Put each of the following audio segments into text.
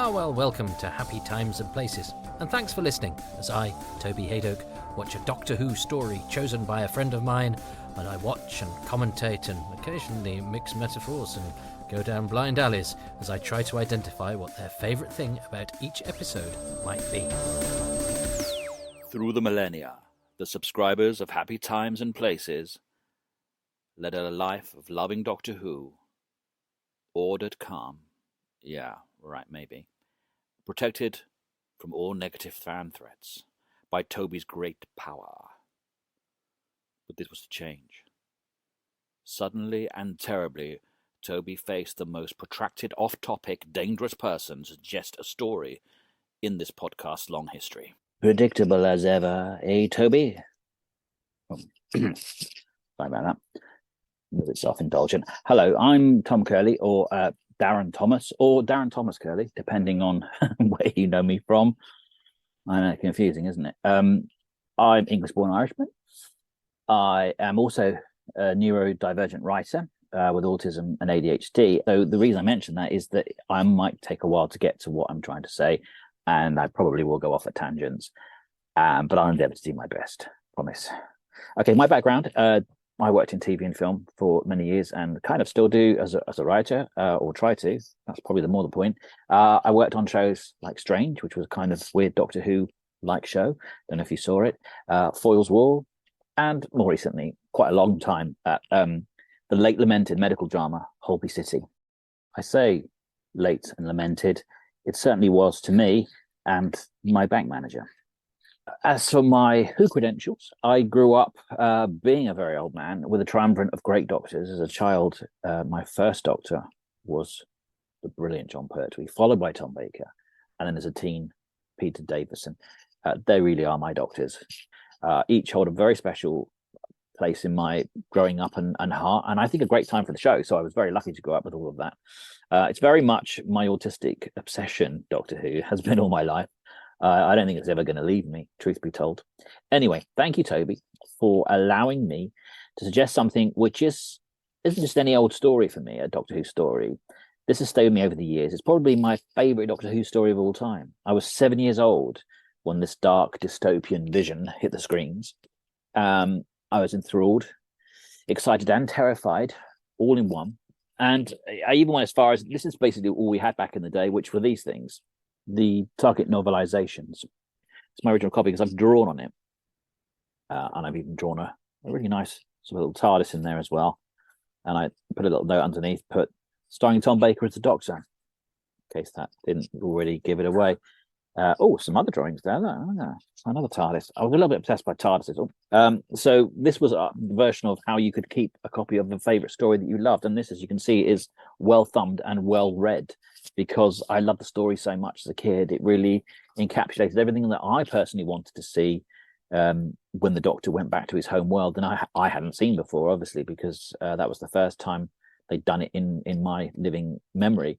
Well, welcome to Happy Times and Places, and thanks for listening as I, Toby Haydock, watch a Doctor Who story chosen by a friend of mine, and I watch and commentate and occasionally mix metaphors and go down blind alleys as I try to identify what their favourite thing about each episode might be. Through the millennia, the subscribers of Happy Times and Places led a life of loving Doctor Who, ordered calm, yeah, right, maybe, protected from all negative fan threats by Toby's great power. But this was to change. Suddenly and terribly, Toby faced the most protracted, off-topic, dangerous person to suggest a story in this podcast's long history. Predictable as ever, eh, Toby? Oh, sorry about that. A little bit self-indulgent. Hello, I'm Tom Curley, or Daren Thomas, or Daren Thomas Curley, depending on where you know me from. I know, confusing, isn't it? I'm English-born Irishman. I am also a neurodivergent writer with autism and ADHD. So the reason I mention that is that I might take a while to get to what I'm trying to say, and I probably will go off at tangents, but I'll endeavour to do my best, promise. Okay, my background, I worked in TV and film for many years and kind of still do as a writer, or try to. That's probably the point. I worked on shows like Strange, which was a kind of weird Doctor Who-like show. Don't know if you saw it. Foyle's Wall, and more recently, quite a long time, at the late lamented medical drama, Holby City. I say late and lamented. It certainly was to me and my bank manager. As for my Who credentials, I grew up being a very old man with a triumvirate of great doctors. As a child, my first doctor was the brilliant John Pertwee, followed by Tom Baker, and then as a teen, Peter Davison. They really are my doctors. Each hold a very special place in my growing up and heart, and I think a great time for the show. So I was very lucky to grow up with all of that. It's very much my autistic obsession, Doctor Who, has been all my life. I don't think it's ever going to leave me, truth be told. Anyway, thank you, Toby, for allowing me to suggest something which isn't just any old story for me, a Doctor Who story. This has stayed with me over the years. It's probably my favourite Doctor Who story of all time. I was 7 years old when this dark dystopian vision hit the screens. I was enthralled, excited and terrified, all in one. And I even went as far as, this is basically all we had back in the day, which were these things. The Target novelizations. It's my original copy because I've drawn on it, and I've even drawn a really nice sort of little TARDIS in there as well. And I put a little note underneath, put starring Tom Baker as the Doctor, in case that didn't already give it away. Some other drawings there. Another TARDIS. I was a little bit obsessed by TARDISes. So this was a version of how you could keep a copy of a favourite story that you loved. And this, as you can see, is well thumbed and well read because I loved the story so much as a kid. It really encapsulated everything that I personally wanted to see when the Doctor went back to his home world. And I hadn't seen before, obviously, because that was the first time they'd done it in my living memory.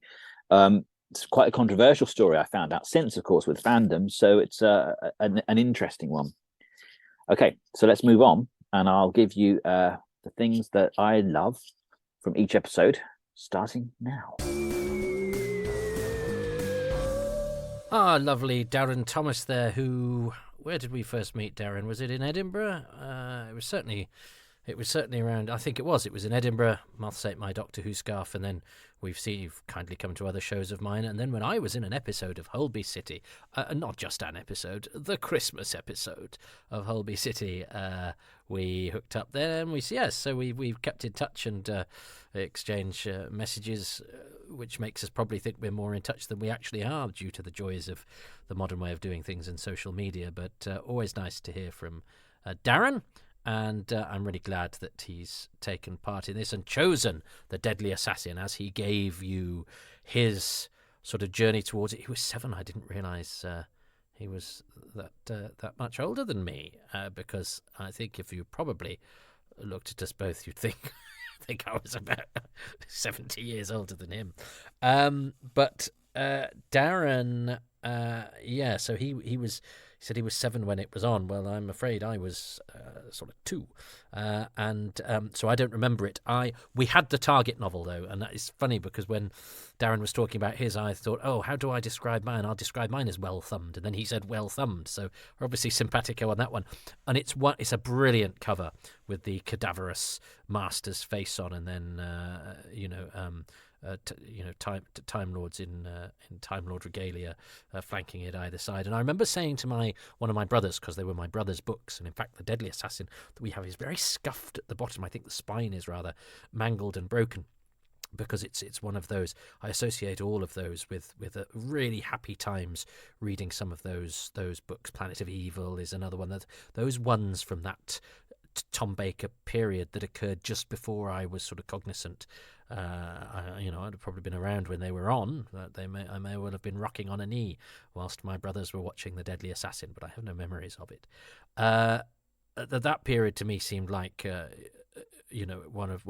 It's quite a controversial story, I found out since, of course, with fandom. So it's an interesting one. Okay, so let's move on, and I'll give you the things that I love from each episode, starting now. Lovely Daren Thomas there, where did we first meet Daren? Was it in Edinburgh? It was certainly around, I think it was in Edinburgh. Moths ate my Doctor Who scarf, and then you've kindly come to other shows of mine, and then when I was in an episode of Holby City, not just an episode, the Christmas episode of Holby City, we hooked up there, and we've kept in touch and exchange messages, which makes us probably think we're more in touch than we actually are due to the joys of the modern way of doing things in social media, but always nice to hear from Daren. And I'm really glad that he's taken part in this and chosen the deadly assassin as he gave you his sort of journey towards it. He was 7. I didn't realise he was that much older than me, because I think if you probably looked at us both, you'd think I was about 70 years older than him. But Daren, so he He said he was 7 when it was on. Well, I'm afraid I was sort of 2, and so I don't remember it. We had the Target novel though, and that is funny because when Daren was talking about his, I thought, oh, how do I describe mine? I'll describe mine as well thumbed, and then he said well thumbed. So we're obviously simpatico on that one, and it's a brilliant cover with the cadaverous master's face on, and then Time Lords in Time Lord regalia flanking it either side. And I remember saying to one of my brothers, because they were my brother's books, and in fact the Deadly Assassin that we have is very scuffed at the bottom. I think the spine is rather mangled and broken, because it's one of those. I associate all of those with a really happy times reading some of those books. Planet of Evil is another one. Those ones from that Tom Baker period that occurred just before I was sort of cognizant. I'd have probably been around when they were on. I may well have been rocking on a knee whilst my brothers were watching The Deadly Assassin, but I have no memories of it. That period to me seemed like one of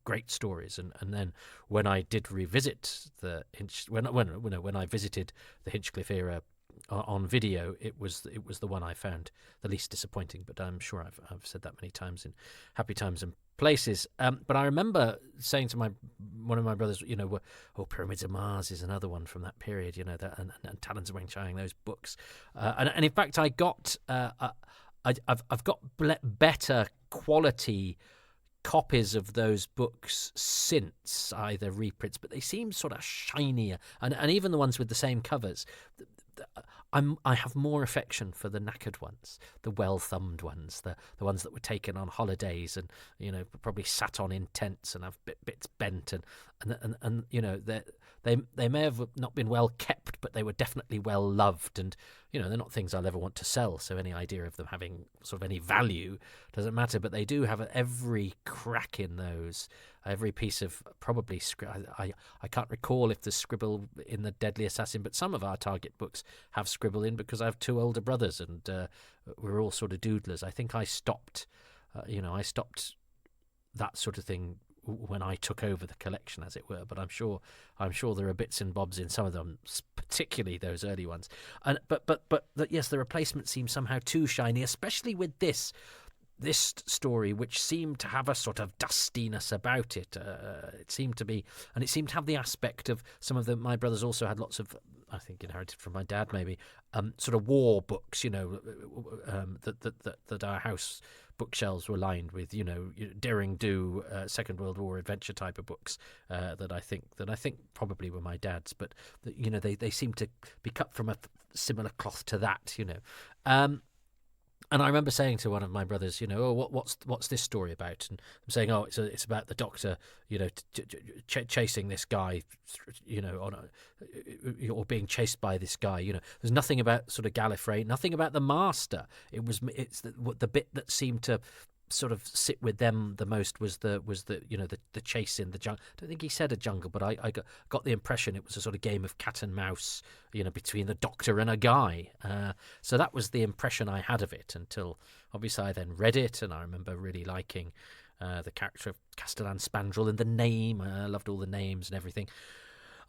great stories, and then when I did revisit when I visited the Hinchliffe era on video, it was the one I found the least disappointing. But I'm sure I've said that many times in Happy Times and Places. But I remember saying to one of my brothers, Pyramids of Mars is another one from that period, and Talons of Weng Chiang, those books, and in fact I got I've got better quality copies of those books since, either reprints, but they seem sort of shinier, and even the ones with the same covers. I have more affection for the knackered ones, the well-thumbed ones, the ones that were taken on holidays and probably sat on in tents and have bits bent and they may have not been well kept, but they were definitely well loved, and they're not things I'll ever want to sell. So any idea of them having sort of any value doesn't matter. But they do have every crack in those. Every piece of probably I can't recall if there's scribble in the Deadly Assassin, but some of our Target books have scribble in because I have 2 older brothers and we're all sort of doodlers. I think I stopped, I stopped that sort of thing when I took over the collection, as it were. But I'm sure there are bits and bobs in some of them, particularly those early ones. And but yes, the replacement seems somehow too shiny, especially with this story, which seemed to have a sort of dustiness about it. It seemed to have the aspect of some of my brothers also had lots of, I think inherited from my dad maybe, sort of war books, that our house bookshelves were lined with, daring do Second World War adventure type of books that I think probably were my dad's, but they seem to be cut from a similar cloth to that, And I remember saying to one of my brothers, what's this story about? And I'm saying, it's about the Doctor, chasing this guy, or being chased by this guy. There's nothing about sort of Gallifrey, nothing about the Master. It's the bit that seemed to sort of sit with them the most was the chase in the jungle. I don't think he said a jungle, but I got the impression it was a sort of game of cat and mouse, between the Doctor and a guy. So that was the impression I had of it until obviously I then read it, and I remember really liking the character of Castellan Spandrel and the name. I loved all the names and everything.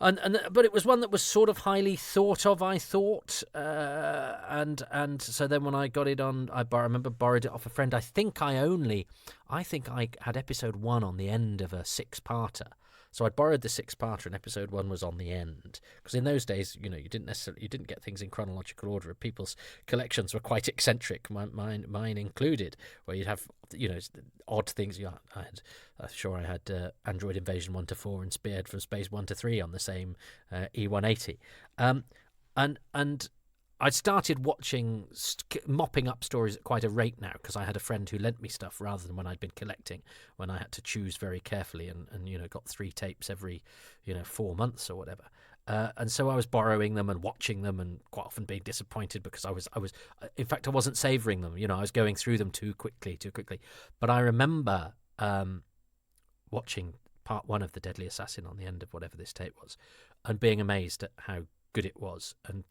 But it was one that was sort of highly thought of, I thought, and so then when I got it on, I remember borrowed it off a friend. I think I had episode 1 on the end of a 6-parter. So I borrowed the 6-parter, and episode 1 was on the end. Because in those days, you didn't get things in chronological order. People's collections were quite eccentric, mine included, where you'd have odd things. I had Android Invasion 1 to 4 and Speared from Space 1 to 3 on the same E180, and I'd started mopping up stories at quite a rate now, because I had a friend who lent me stuff rather than when I'd been collecting, when I had to choose very carefully and got 3 tapes every 4 months or whatever. And so I was borrowing them and watching them, and quite often being disappointed because I was in fact I wasn't savouring them. I was going through them too quickly. But I remember watching part 1 of The Deadly Assassin on the end of whatever this tape was, and being amazed at how good it was, and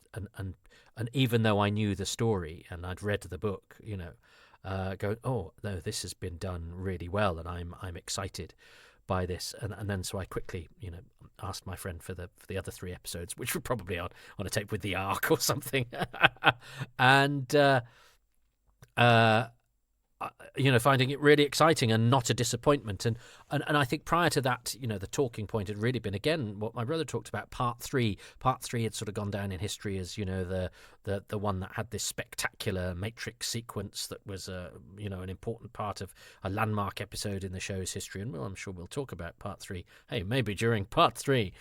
even though I knew the story and I'd read the book, going, oh no, this has been done really well, and I'm excited by this, and then so I quickly asked my friend for the other 3 episodes, which were probably on a tape with the Ark or something, and finding it really exciting and not a disappointment. And I think prior to that, the talking point had really been, again, what my brother talked about, part 3. Part 3 had sort of gone down in history as, the one that had this spectacular Matrix sequence that was, an important part of a landmark episode in the show's history. And I'm sure we'll talk about part 3. Hey, maybe during part 3.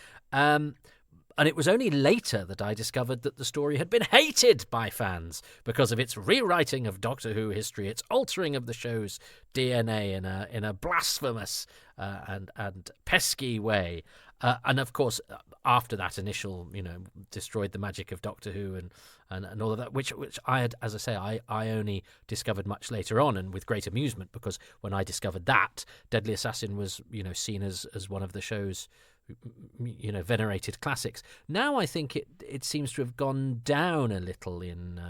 And it was only later that I discovered that the story had been hated by fans because of its rewriting of Doctor Who history, its altering of the show's DNA in a blasphemous and pesky way. And of course, after that initial, destroyed the magic of Doctor Who and all of that, which I had, as I say, I only discovered much later on, and with great amusement, because when I discovered that, Deadly Assassin was, seen as one of the show's venerated classics. Now I think it seems to have gone down a little in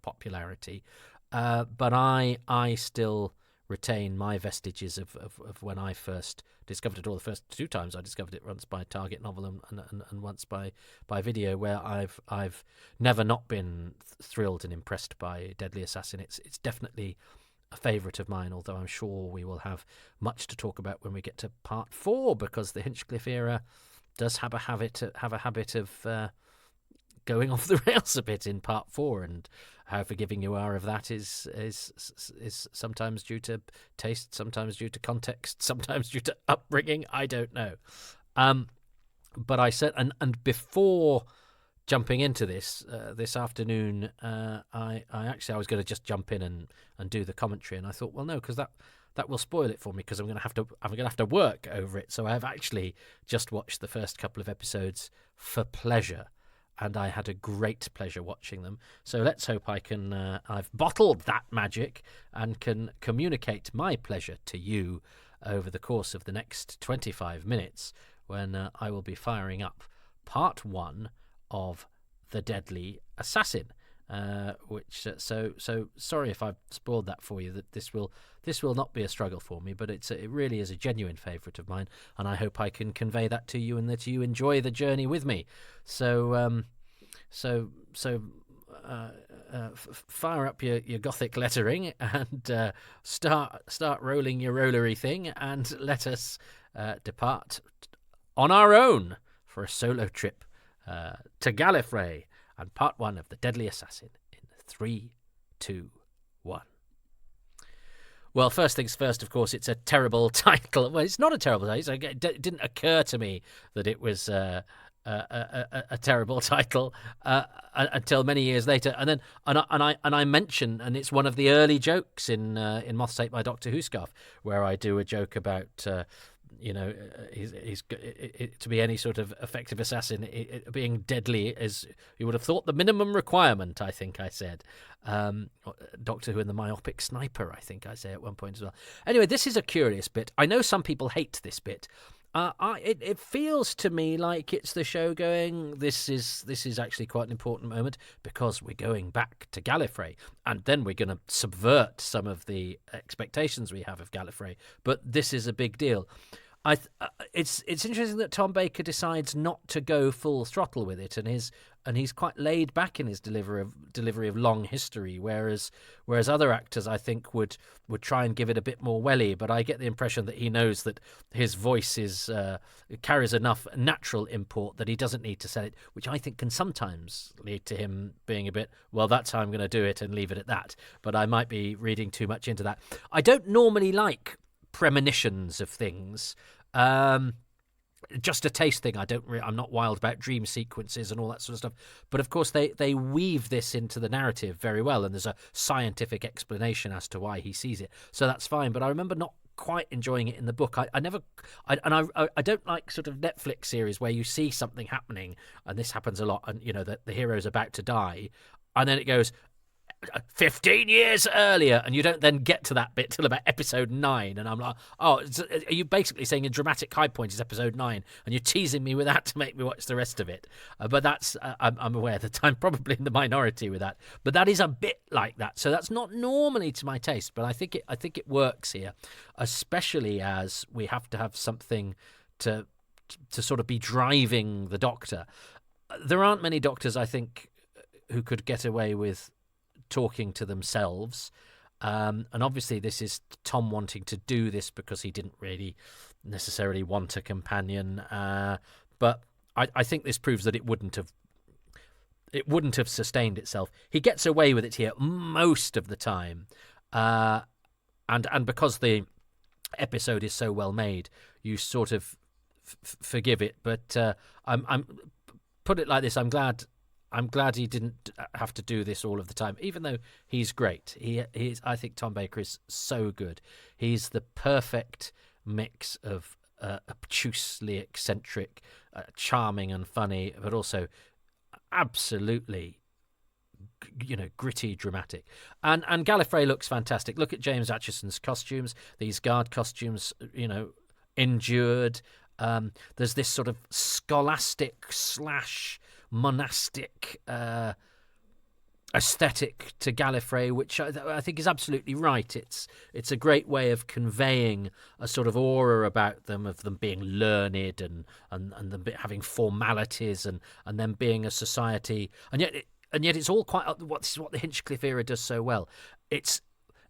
popularity, but I still retain my vestiges of when I first discovered it, or the first 2 times I discovered it, once by Target novel and once by video, where I've never not been thrilled and impressed by Deadly Assassin. It's definitely a favourite of mine, although I'm sure we will have much to talk about when we get to part 4, because the Hinchliffe era does have a habit of going off the rails a bit in part 4, and how forgiving you are of that is sometimes due to taste, sometimes due to context, sometimes due to upbringing. I don't know, but I said, and before jumping into this afternoon, I was going to just jump in and do the commentary, and I thought, well, no, because that will spoil it for me, because I'm going to have to work over it. So I have actually just watched the first couple of episodes for pleasure, and I had a great pleasure watching them. So let's hope I've bottled that magic and can communicate my pleasure to you over the course of the next 25 minutes, when I will be firing up part 1 of The Deadly Assassin, which so sorry if I've spoiled that for you. That this will not be a struggle for me, but it really is a genuine favourite of mine, and I hope I can convey that to you, and that you enjoy the journey with me. So fire up your Gothic lettering and start rolling your rollery thing, and let us depart on our own for a solo trip to Gallifrey and part 1 of The Deadly Assassin in 3, 2, 1. Well, first things first, of course, it's a terrible title. Well, it's not a terrible title. It didn't occur to me that it was a terrible title until many years later, and then I mention, and it's one of the early jokes in Moths Ate My Doctor Who scarf, where I do a joke about he's to be any sort of effective assassin, being deadly is, you would have thought, the minimum requirement. I think I said Doctor Who and the Myopic Sniper, I think I say at one point as well. Anyway, this is a curious bit. I know some people hate this bit. It feels to me like it's the show going, this is actually quite an important moment, because we're going back to Gallifrey, and then we're going to subvert some of the expectations we have of Gallifrey, but this is a big deal. It's interesting that Tom Baker decides not to go full throttle with it, and he's quite laid back in his delivery of long history, whereas other actors, I think, would try and give it a bit more welly. But I get the impression that he knows that his voice carries enough natural import that he doesn't need to sell it, which I think can sometimes lead to him being a bit, well, that's how I'm going to do it, and leave it at that. But I might be reading too much into that. I don't normally like premonitions of things. Just a taste thing. I'm not wild about dream sequences and all that sort of stuff. But of course, they weave this into the narrative very well, and there's a scientific explanation as to why he sees it. So that's fine. But I remember not quite enjoying it in the book. I don't like sort of Netflix series where you see something happening, and this happens a lot, and the hero's about to die, and then it goes 15 years earlier, and you don't then get to that bit till about episode 9, and I'm like, oh, are you basically saying a dramatic high point is episode 9, and you're teasing me with that to make me watch the rest of it? But that's I'm aware that I'm probably in the minority with that, but that is a bit like that, so that's not normally to my taste, but I think it works here, especially as we have to have something to to sort of be driving the Doctor. There aren't many Doctors, I think, who could get away with talking to themselves. And obviously this is Tom wanting to do this because he didn't really necessarily want a companion. But I think this proves that it wouldn't have sustained itself. He gets away with it here most of the time. And because the episode is so well made, you sort of forgive it. But I'm put it like this: I'm glad he didn't have to do this all of the time, even though he's great. He's I think Tom Baker is so good. He's the perfect mix of obtusely eccentric, charming and funny, but also absolutely, gritty, dramatic. And Gallifrey looks fantastic. Look at James Acheson's costumes. These guard costumes, endured. There's this sort of scholastic / monastic aesthetic to Gallifrey, which I think is absolutely right. It's a great way of conveying a sort of aura about them, of them being learned and them having formalities and them being a society, and yet it's all quite this is what the Hinchliffe era does so well.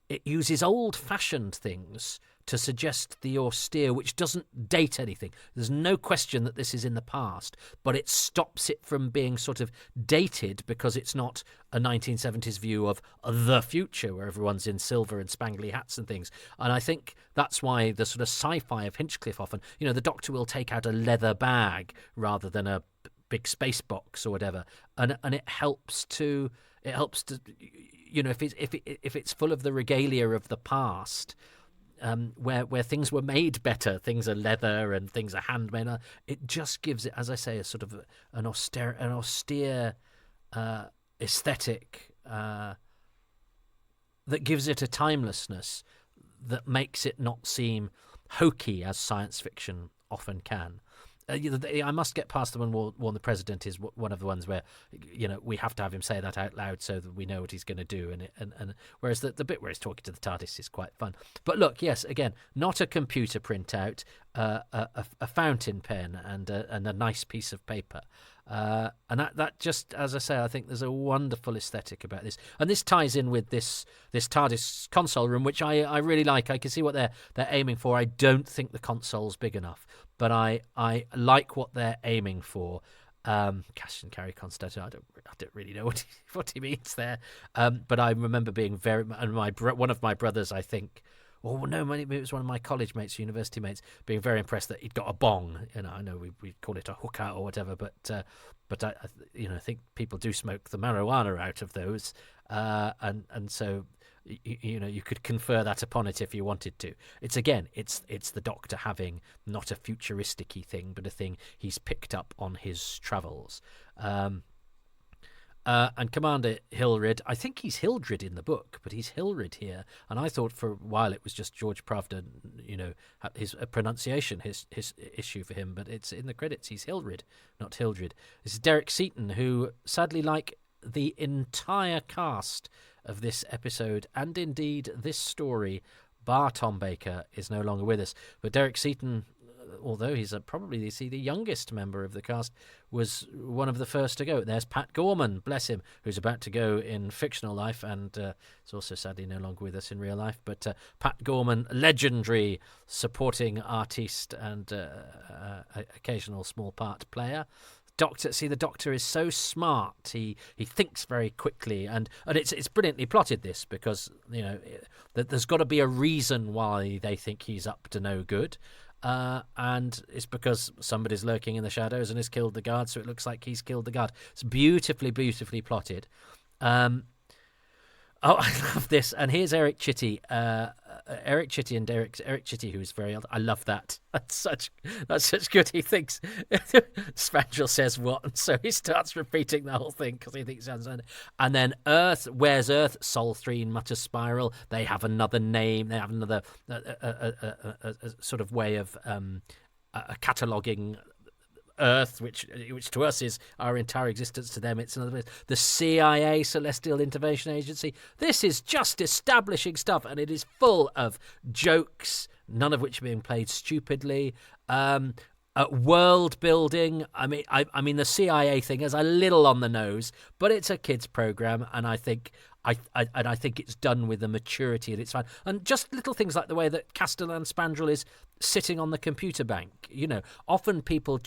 It uses old-fashioned things to suggest the austere, which doesn't date anything. There's no question that this is in the past, but it stops it from being sort of dated because it's not a 1970s view of the future where everyone's in silver and spangly hats and things. And I think that's why the sort of sci-fi of Hinchliffe often, the Doctor will take out a leather bag rather than a big space box or whatever, and it helps to if it's full of the regalia of the past, where things were made better, things are leather and things are handmade, it just gives it, as I say, a sort of an austere aesthetic that gives it a timelessness that makes it not seem hokey as science fiction often can. I must get past the one warn the president is one of the ones where we have to have him say that out loud so that we know what he's going to do, and whereas the bit where he's talking to the TARDIS is quite fun. But look, yes, again, not a computer printout, a fountain pen and a nice piece of paper, and that just, as I say, I think there's a wonderful aesthetic about this, and this ties in with this TARDIS console room, which I really like. I can see what they're aiming for. I don't think the console's big enough, but I like what they're aiming for. Cash and carry Constantine. I don't really know what he means there. But I remember being and one of my brothers, I think, or no, maybe it was one of my college mates, university mates, being very impressed that he'd got a bong. I know we call it a hookah or whatever, but I think people do smoke the marijuana out of those, and so. You could confer that upon it if you wanted to. It's the Doctor having not a futuristic-y thing, but a thing he's picked up on his travels. And Commander Hilrid, I think he's Hildred in the book, but he's Hilrid here. And I thought for a while it was just George Pravda, his pronunciation, his issue for him. But it's in the credits. He's Hilrid, not Hildred. This is Derek Seaton, who sadly, like the entire cast of this episode and indeed this story, bar Tom Baker, is no longer with us. But Derek Seaton, although he's probably the youngest member of the cast, was one of the first to go. There's Pat Gorman, bless him, who's about to go in fictional life, and is also sadly no longer with us in real life. But Pat Gorman, legendary supporting artiste and occasional small part player. The Doctor is so smart. He thinks very quickly, and it's brilliantly plotted, this, because there's got to be a reason why they think he's up to no good, and it's because somebody's lurking in the shadows and has killed the guard, so it looks like he's killed the guard. It's beautifully plotted. I love this. And here's Eric Chitty. Eric Chitty, who is very old. I love that. That's such good. He thinks Spangel says what, and so he starts repeating the whole thing because he thinks sounds. And then Earth, where's Earth? Sol 3 mutters Spiral. They have another name. They have another a sort of way of cataloguing Earth, which to us is our entire existence. To them, it's another place. The CIA, Celestial Intervention Agency. This is just establishing stuff, and it is full of jokes, none of which are being played stupidly. World building. I mean, the CIA thing is a little on the nose, but it's a kids program, and I think I think it's done with the maturity, and it's fine. And just little things like the way that Castellan Spandrel is sitting on the computer bank. Often people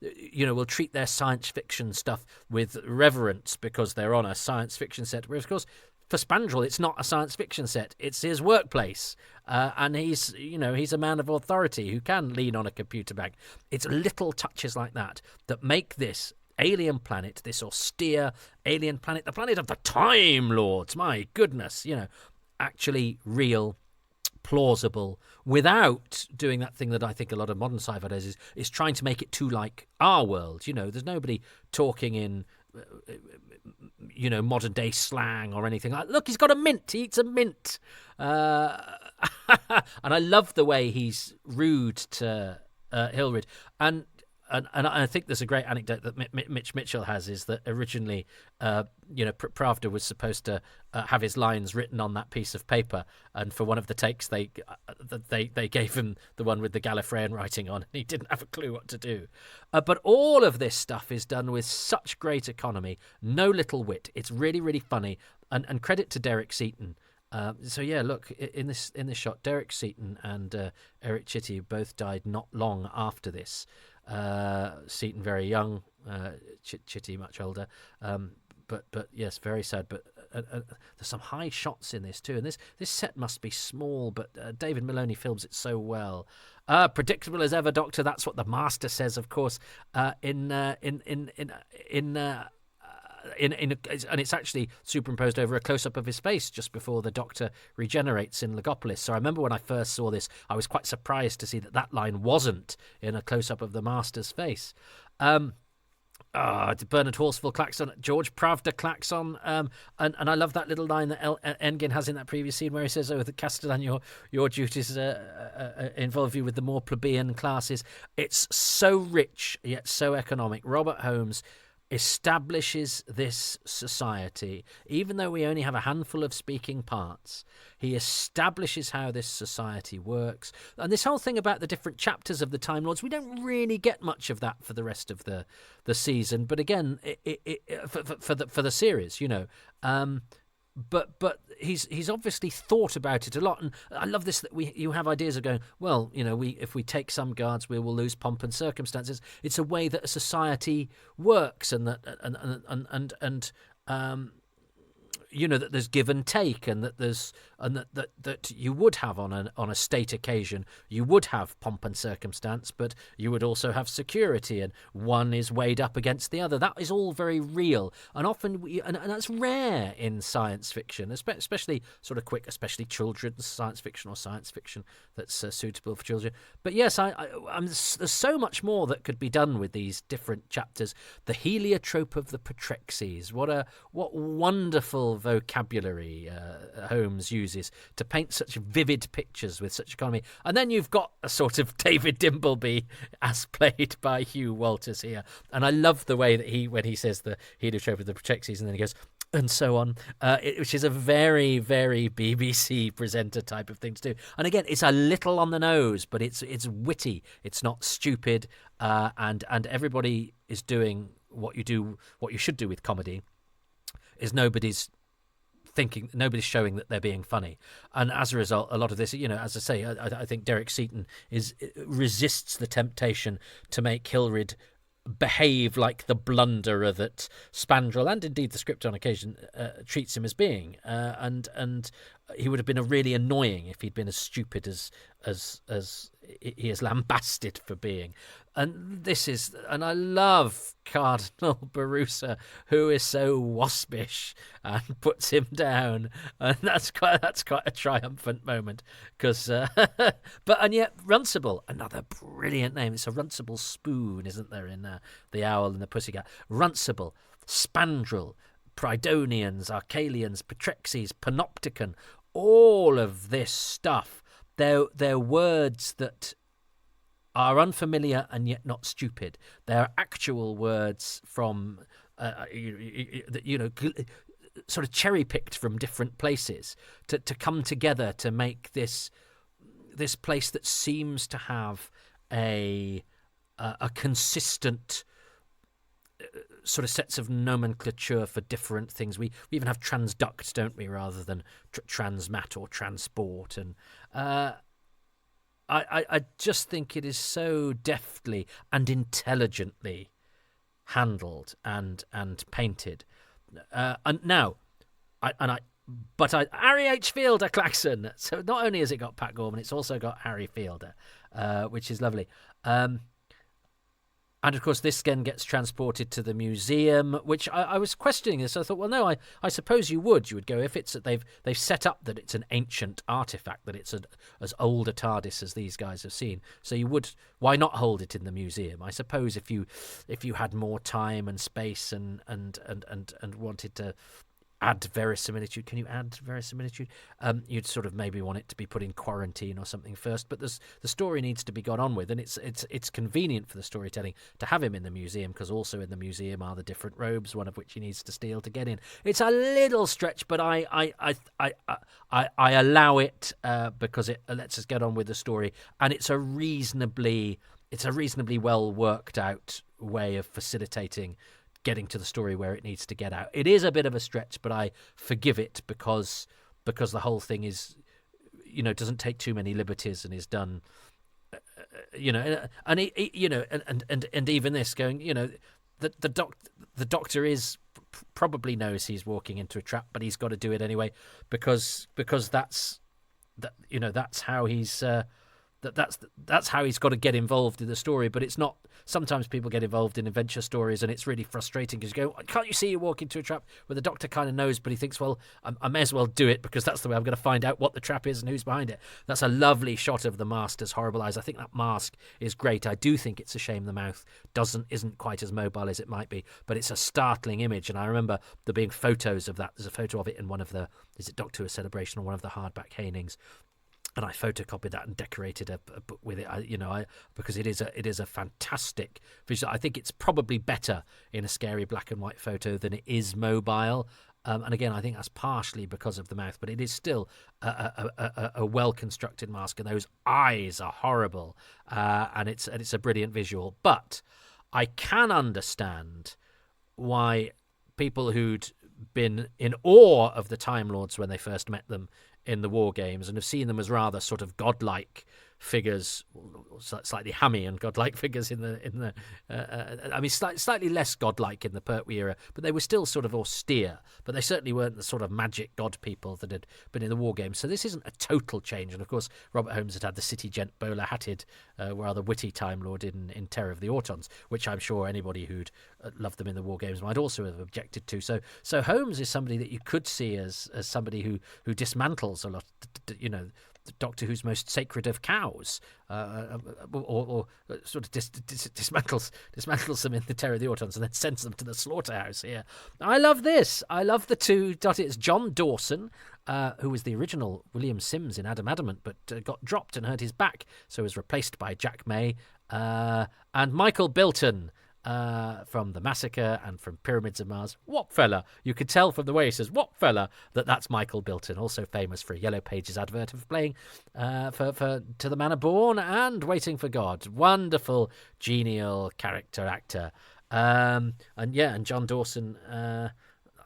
will treat their science fiction stuff with reverence because they're on a science fiction set, whereas of course, for Spandrel, it's not a science fiction set; it's his workplace, and he's a man of authority who can lean on a computer bank. It's little touches like that that make this alien planet, this austere alien planet, the planet of the Time Lords. My goodness, actually real, plausible, without doing that thing that I think a lot of modern sci-fi does is trying to make it too like our world. There's nobody talking in modern day slang or anything like, look, he's got a mint, he eats a mint, and I love the way he's rude to Hilrid. And I think there's a great anecdote that Mitch Mitchell has, is that originally Pravda was supposed to have his lines written on that piece of paper, and for one of the takes they gave him the one with the Gallifreyan writing on, and he didn't have a clue what to do. But all of this stuff is done with such great economy, no little wit. It's really, really funny, and credit to Derek Seaton. So yeah, look, in this shot, Derek Seaton and Eric Chitty both died not long after this. Seaton very young, Chitty much older, but yes, very sad. But there's some high shots in this too, and this set must be small, but David Maloney films it so well. Predictable as ever, Doctor. That's what the Master says, of course. And it's actually superimposed over a close-up of his face just before the Doctor regenerates in Legopolis. So I remember when I first saw this, I was quite surprised to see that line wasn't in a close-up of the Master's face. Bernard Horsfall klaxon, George Pravda klaxon, and I love that little line that Engin has in that previous scene where he says, "Oh, the Castellan, your duties involve you with the more plebeian classes." It's so rich yet so economic. Robert Holmes establishes this society, even though we only have a handful of speaking parts. He establishes how this society works, and this whole thing about the different chapters of the Time Lords, we don't really get much of that for the rest of the season. But again, for the series, But he's obviously thought about it a lot, and I love this that you have ideas of going, well, if we take some guards, we will lose pomp and circumstances. It's a way that a society works, and that that there's give and take, and that there's that you would have on a state occasion, you would have pomp and circumstance, but you would also have security, and one is weighed up against the other. That is all very real, and often and that's rare in science fiction, especially sort of quick, especially children's science fiction or science fiction that's suitable for children. But yes, there's so much more that could be done with these different chapters. The heliotrope of the Patrexes, what wonderful vocabulary Holmes uses to paint such vivid pictures with such economy. And then you've got a sort of David Dimbleby as played by Hugh Walters here. And I love the way that when he says the heliotrope of the Patrexes, and then he goes, and so on, which is a very, very BBC presenter type of thing to do. And again, it's a little on the nose, but it's witty. It's not stupid, and everybody is doing what you should do with comedy. Is nobody's showing that they're being funny, and as a result, a lot of this, as I say, I think Derek Seaton resists the temptation to make Hilrid behave like the blunderer that Spandrel, and indeed the script on occasion, treats him as being, and he would have been really annoying if he'd been as stupid as he is lambasted for being. And I love Cardinal Barusa, who is so waspish and puts him down, and that's quite a triumphant moment, because and yet Runcible, another brilliant name. It's a Runcible spoon, isn't there, in The Owl and the Pussycat? Runcible, Spandrel, Pridonians, Archalians, Patrexes, Panopticon, all of this stuff. They're words that are unfamiliar and yet not stupid. They're actual words from, sort of cherry-picked from different places to come together to make this place that seems to have a a consistent sort of sets of nomenclature for different things. We even have transduct, don't we, rather than transmat or transport. And I just think it is so deftly and intelligently handled and painted. And now, Harry H. Fielder klaxon. So not only has it got Pat Gorman, it's also got Harry Fielder, which is lovely. And of course, this again gets transported to the museum, which I was questioning this. I thought, well, no, I suppose you would go if it's that they've set up that it's an ancient artifact, that it's as old a TARDIS as these guys have seen. So you would, why not hold it in the museum? I suppose if you had more time and space and wanted to add verisimilitude. Can you add verisimilitude? You'd sort of maybe want it to be put in quarantine or something first, but the story needs to be got on with, and it's convenient for the storytelling to have him in the museum, because also in the museum are the different robes, one of which he needs to steal to get in. It's a little stretch, but I allow it because it lets us get on with the story, and it's a reasonably well worked out way of facilitating getting to the story where it needs to get out. It is a bit of a stretch, but I forgive it because the whole thing is, doesn't take too many liberties and is done, and even this going, the doctor is probably knows he's walking into a trap, but he's got to do it anyway because that's how he's. That's how he's got to get involved in the story. But it's not. Sometimes people get involved in adventure stories, and it's really frustrating because you go, "Can't you see you walk into a trap?" Where the doctor kind of knows, but he thinks, "Well, I may as well do it because that's the way I'm going to find out what the trap is and who's behind it." That's a lovely shot of the master's horrible eyes. I think that mask is great. I do think it's a shame the mouth isn't quite as mobile as it might be, but it's a startling image. And I remember there being photos of that. There's a photo of it in one of the Doctor Who Celebration or one of the hardback Heinings. And I photocopied that and decorated a book with it. Because it is a fantastic visual. I think it's probably better in a scary black and white photo than it is mobile. And again, I think that's partially because of the mouth, but it is still a well constructed mask, and those eyes are horrible. And it's a brilliant visual. But I can understand why people who'd been in awe of the Time Lords when they first met them in the War Games and have seen them as rather sort of godlike figures, slightly hammy and godlike figures in the slightly less godlike in the Pertwee era, but they were still sort of austere, but they certainly weren't the sort of magic god people that had been in the War Games. So this isn't a total change. And of course, Robert Holmes had the city gent bowler-hatted, rather witty Time Lord in Terror of the Autons, which I'm sure anybody who'd loved them in the War Games might also have objected to. So Holmes is somebody that you could see as somebody who dismantles a lot, Doctor Who's most sacred of cows, or sort of dismantles them in the Terror of the Autons and then sends them to the slaughterhouse here. I love this. I love the two. It's John Dawson, who was the original William Sims in Adam Adamant, but got dropped and hurt his back, so was replaced by Jack May, and Michael Bilton, from The Massacre and from Pyramids of Mars. What fella? You could tell from the way he says, what fella, that's Michael Bilton, also famous for a Yellow Pages advert of playing for To the Manor Born and Waiting for God. Wonderful, genial character actor. And John Dawson,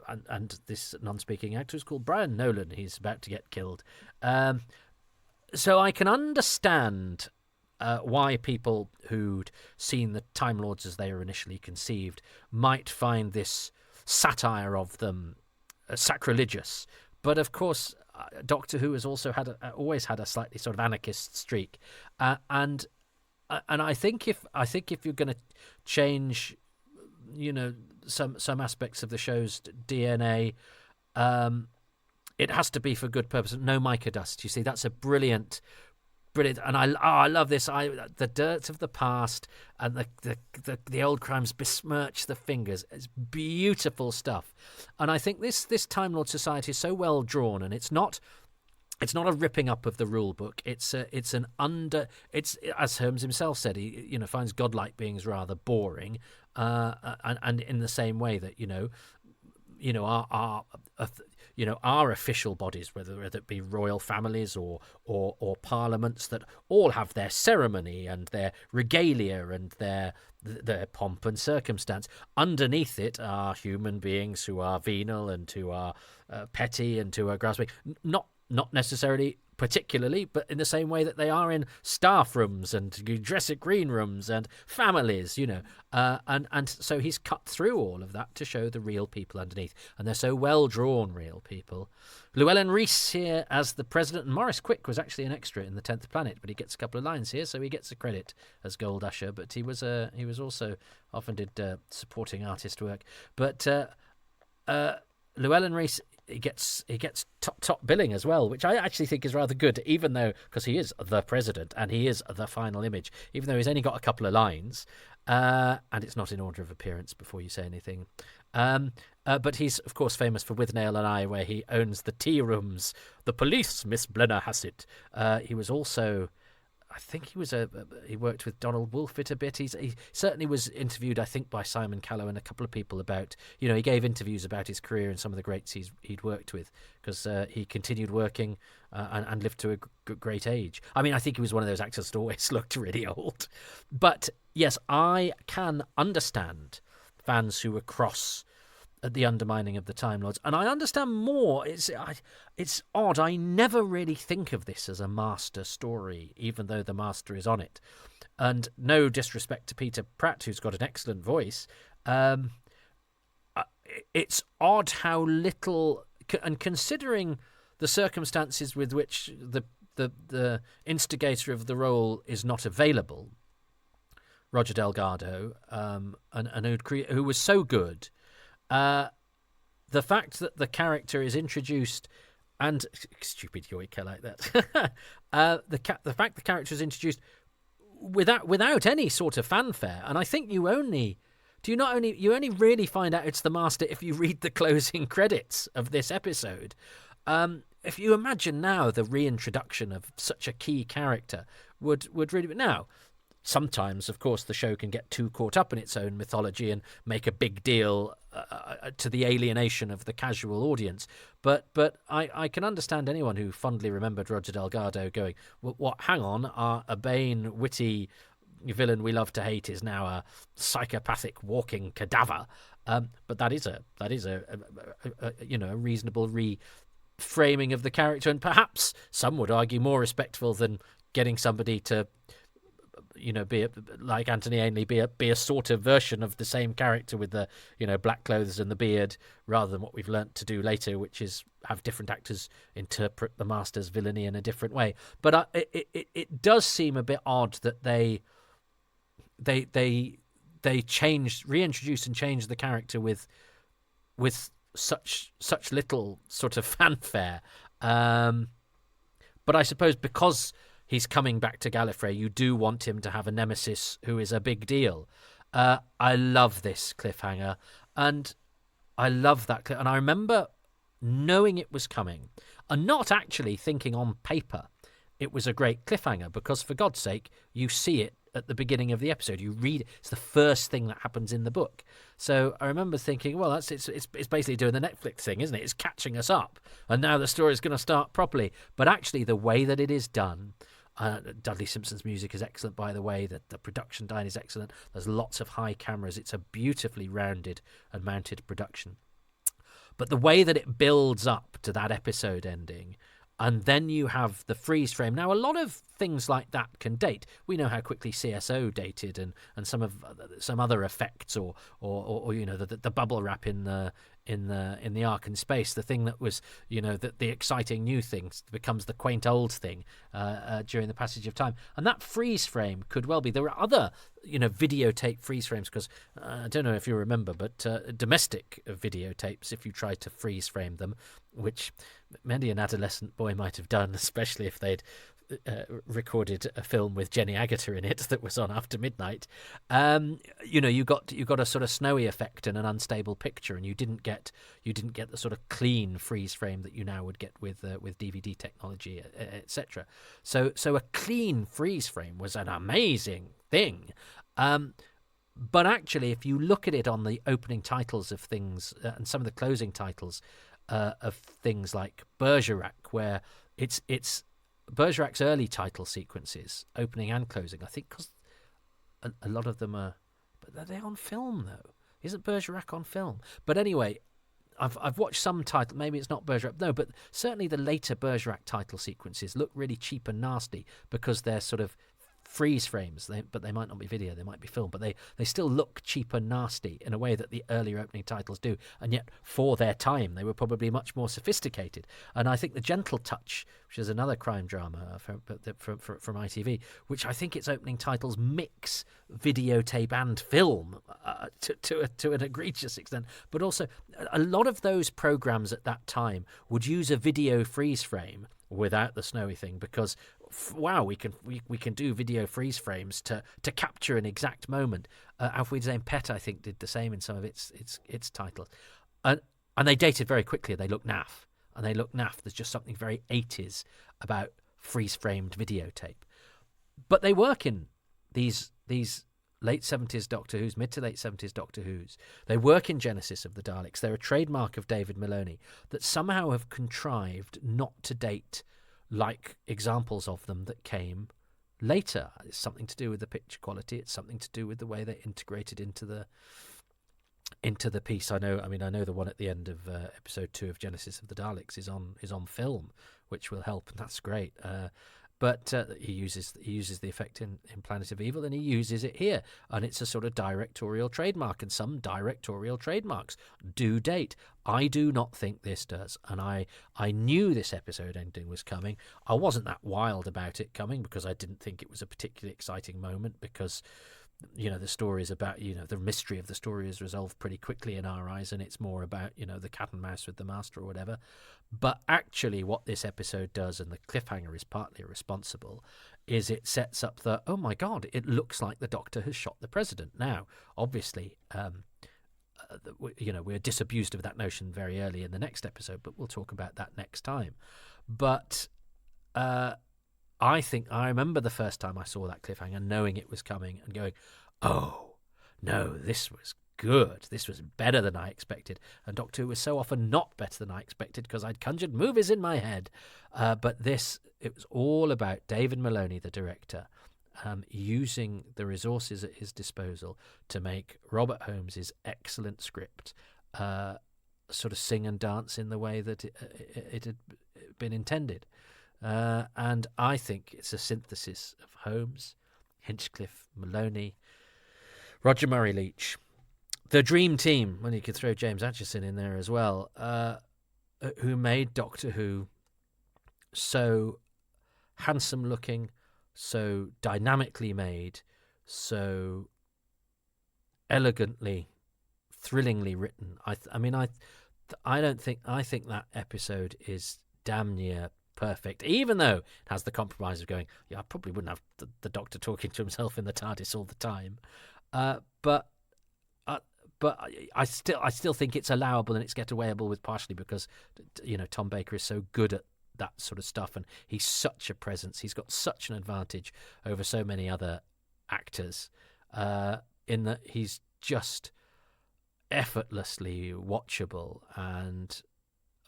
and this non-speaking actor is called Brian Nolan. He's about to get killed. So I can understand why people who'd seen the Time Lords as they were initially conceived might find this satire of them sacrilegious. But of course, Doctor Who has also always had a slightly sort of anarchist streak, and I think if you're going to change, some aspects of the show's DNA, it has to be for good purpose. No mica dust. You see, that's a brilliant. And I love this. The dirt of the past and the old crimes besmirch the fingers. It's beautiful stuff. And I think this Time Lord Society is so well drawn, and it's not a ripping up of the rule book. It's as Holmes himself said, he finds godlike beings rather boring, and in the same way that our official bodies, whether it be royal families or parliaments, that all have their ceremony and their regalia and their pomp and circumstance. Underneath it are human beings who are venal and who are petty and who are grasping. Not necessarily particularly, but in the same way that they are in staff rooms and dressing green rooms and families, and so he's cut through all of that to show the real people underneath, and they're so well drawn, real people. Llewellyn Rhys here as the president, and Maurice Quick was actually an extra in the 10th Planet, but he gets a couple of lines here, so he gets a credit as Gold Usher. But he was also often did supporting artist work. But Llewellyn Rhys, he gets top billing as well, which I actually think is rather good, even though, because he is the president and he is the final image, even though he's only got a couple of lines, and it's not in order of appearance before you say anything. But he's, of course, famous for With Nail and I, where he owns the tea rooms, the police, Miss Blennerhassett. He was also, I think he worked with Donald Wolfett a bit. He certainly was interviewed, I think, by Simon Callow and a couple of people about, he gave interviews about his career and some of the greats he'd worked with, because he continued working and lived to a great age. I mean, I think he was one of those actors that always looked really old. But yes, I can understand fans who were cross at the undermining of the Time Lords, and I understand more. It's odd. I never really think of this as a master story, even though the master is on it. And no disrespect to Peter Pratt, who's got an excellent voice. It's odd how little, and considering the circumstances with which the instigator of the role is not available, Roger Delgado, who was so good. The fact that the character is introduced, and stupid yoika like that, the fact the character is introduced without any sort of fanfare, and I think you only really find out it's the master if you read the closing credits of this episode. If you imagine now the reintroduction of such a key character would really be now. Sometimes, of course, the show can get too caught up in its own mythology and make a big deal to the alienation of the casual audience. But I can understand anyone who fondly remembered Roger Delgado going, "What? Hang on, our urbane, witty villain we love to hate is now a psychopathic walking cadaver." But that is a reasonable reframing of the character, and perhaps some would argue more respectful than getting somebody to, be like Anthony Ainley, be a sort of version of the same character with the, black clothes and the beard, rather than what we've learnt to do later, which is have different actors interpret the master's villainy in a different way. But it does seem a bit odd that they reintroduced and changed the character with such little sort of fanfare. But I suppose because he's coming back to Gallifrey, you do want him to have a nemesis who is a big deal. I love this cliffhanger, and I love that. And I remember knowing it was coming and not actually thinking on paper it was a great cliffhanger, because, for God's sake, you see it at the beginning of the episode. You read it. It's the first thing that happens in the book. So I remember thinking, well, it's basically doing the Netflix thing, isn't it? It's catching us up, and now the story's going to start properly. But actually, the way that it is done, Dudley Simpson's music is excellent, by the way. The production design is excellent. There's lots of high cameras. It's a beautifully rounded and mounted production. But the way that it builds up to that episode ending, and then you have the freeze frame. Now, a lot of things like that can date. We know how quickly CSO dated, and some other effects, or the bubble wrap in the Ark in space. The thing that was, the exciting new thing becomes the quaint old thing during the passage of time. And that freeze frame could well be. There are other, videotape freeze frames, because I don't know if you remember, but domestic videotapes, if you tried to freeze frame them, which many an adolescent boy might have done, especially if they'd recorded a film with Jenny Agutter in it that was on after midnight, you got a sort of snowy effect and an unstable picture, and you didn't get the sort of clean freeze frame that you now would get with DVD technology, etc. So a clean freeze frame was an amazing thing. But actually, if you look at it on the opening titles of things and some of the closing titles, of things like Bergerac, where it's Bergerac's early title sequences, opening and closing. I think because a lot of them are, but are they on film though? Isn't Bergerac on film? But anyway, I've watched some title. Maybe it's not Bergerac. No, but certainly the later Bergerac title sequences look really cheap and nasty because they're sort of freeze frames. But they might not be video. They might be film. But they still look cheap and nasty in a way that the earlier opening titles do. And yet, for their time, they were probably much more sophisticated. And I think The Gentle Touch, which is another crime drama from ITV, which I think its opening titles mix videotape and film to an egregious extent. But also, a lot of those programs at that time would use a video freeze frame without the snowy thing because wow, we can do video freeze frames to capture an exact moment. Alfred's Own Pet, I think, did the same in some of its titles, and they dated very quickly. They look naff, There's just something very 80s about freeze framed videotape, but they work in these late 70s Doctor Who's, mid to late 70s Doctor Who's. They work in Genesis of the Daleks. They're a trademark of David Maloney that somehow have contrived not to date like examples of them that came later. It's something to do with the picture quality. It's something to do with the way they're integrated into the piece. I know the one at the end of episode 2 of Genesis of the Daleks is on film, which will help, and that's great. But he uses the effect in Planet of Evil, and he uses it here, and it's a sort of directorial trademark, and some directorial trademarks do date. I do not think this does, and I knew this episode ending was coming. I wasn't that wild about it coming because I didn't think it was a particularly exciting moment because, the story is about, the mystery of the story is resolved pretty quickly in our eyes, and it's more about, the cat and mouse with the master or whatever. But actually what this episode does, and the cliffhanger is partly responsible, is it sets up the, oh my God, it looks like the Doctor has shot the president. Now, obviously, we're disabused of that notion very early in the next episode, but we'll talk about that next time. But I think I remember the first time I saw that cliffhanger, knowing it was coming and going, oh, no, this was good. This was better than I expected. And Doctor Who was so often not better than I expected because I'd conjured movies in my head. But it was all about David Maloney, the director, using the resources at his disposal to make Robert Holmes's excellent script sort of sing and dance in the way that it had been intended. And I think it's a synthesis of Holmes, Hinchliffe, Maloney, Roger Murray-Leech, the dream team, when you could throw James Acheson in there as well, who made Doctor Who so handsome looking, so dynamically made, so elegantly, thrillingly written. I think that episode is damn near perfect, even though it has the compromise of going, yeah, I probably wouldn't have the Doctor talking to himself in the TARDIS all the time, but I still think it's allowable and it's getawayable with, partially because Tom Baker is so good at that sort of stuff, and he's such a presence. He's got such an advantage over so many other actors in that he's just effortlessly watchable, and